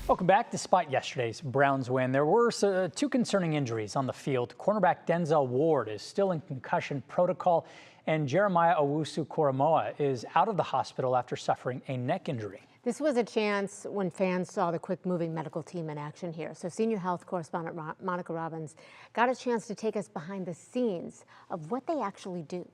Welcome back. Despite yesterday's Browns win, there were two concerning injuries on the field. Cornerback Denzel Ward is still in concussion protocol, and Jeremiah Owusu-Koramoah is out of the hospital after suffering a neck injury. This was a chance when fans saw the quick-moving medical team in action here. So senior health correspondent Monica Robins got a chance to take us behind the scenes of what they actually do.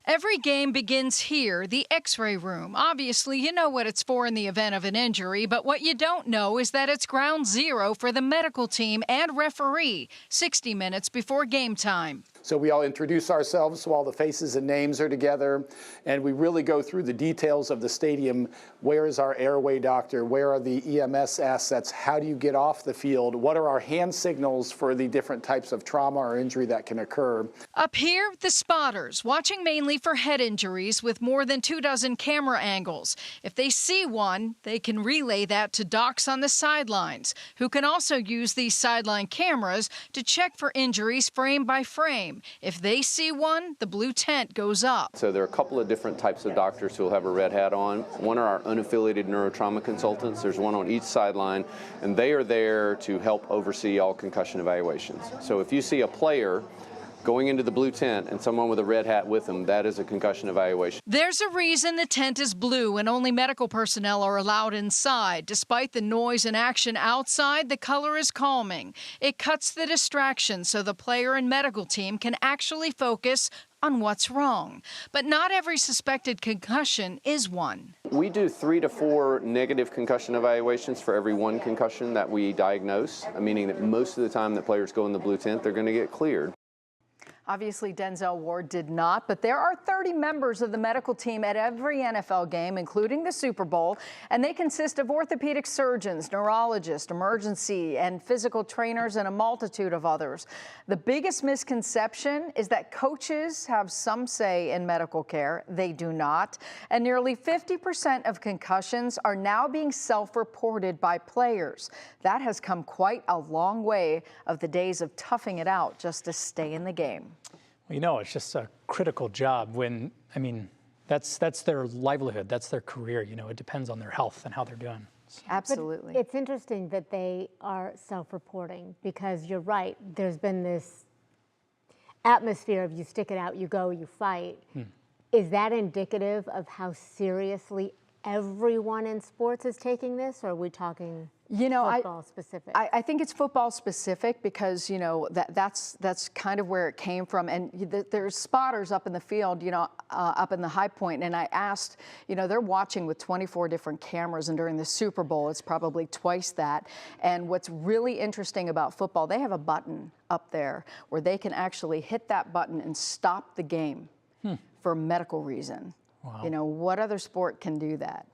Every game begins here, the X-ray room. Obviously, you know what it's for in the event of an injury, but what you don't know is that it's ground zero for the medical team and referee 60 minutes before game time. So we all introduce ourselves so all the faces and names are together, and we really go through the details of the stadium. Where is our airway doctor? Where are the EMS assets? How do you get off the field? What are our hand signals for the different types of trauma or injury that can occur? Up here, the spotters, watching mainly for head injuries with more than 24 camera angles. If they see one, they can relay that to docs on the sidelines, who can also use these sideline cameras to check for injuries frame by frame. If they see one, the blue tent goes up. So there are a couple of different types of doctors who will have a red hat on. One are our unaffiliated neurotrauma consultants. There's one on each sideline, and they are there to help oversee all concussion evaluations. So if you see a player going into the blue tent and someone with a red hat with them, that is a concussion evaluation. There's a reason the tent is blue and only medical personnel are allowed inside. Despite the noise and action outside, the color is calming. It cuts the distraction so the player and medical team can actually focus on what's wrong. But not every suspected concussion is one. We do 3 to 4 negative concussion evaluations for every one concussion that we diagnose, meaning that most of the time that players go in the blue tent, they're going to get cleared. Obviously, Denzel Ward did not, but there are 30 members of the medical team at every NFL game, including the Super Bowl, and they consist of orthopedic surgeons, neurologists, emergency and physical trainers, and a multitude of others. The biggest misconception is that coaches have some say in medical care. They do not, and nearly 50% of concussions are now being self-reported by players. That has come quite a long way of the days of toughing it out just to stay in the game. Well, you know, it's just a critical job when, that's their livelihood, that's their career. You know, it depends on their health and how they're doing. Absolutely. But it's interesting that they are self-reporting because you're right. There's been this atmosphere of you stick it out, you go, you fight. Is that indicative of how seriously everyone in sports is taking this, or are we talking football specific? I think it's football specific because, you know, that's kind of where it came from. And there's spotters up in the field, you know, up in the high point. And I asked, you know, they're watching with 24 different cameras, and during the Super Bowl, it's probably twice that. And what's really interesting about football, they have a button up there where they can actually hit that button and stop the game for a medical reason. Wow. You know, what other sport can do that?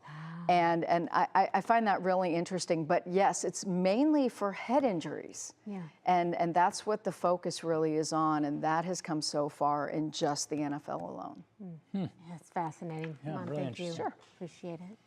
And I find that really interesting. But yes, it's mainly for head injuries. Yeah. And that's what the focus really is on. And that has come so far in just the NFL alone. That's fascinating. Yeah, Mom, really thank you. interesting. Appreciate it.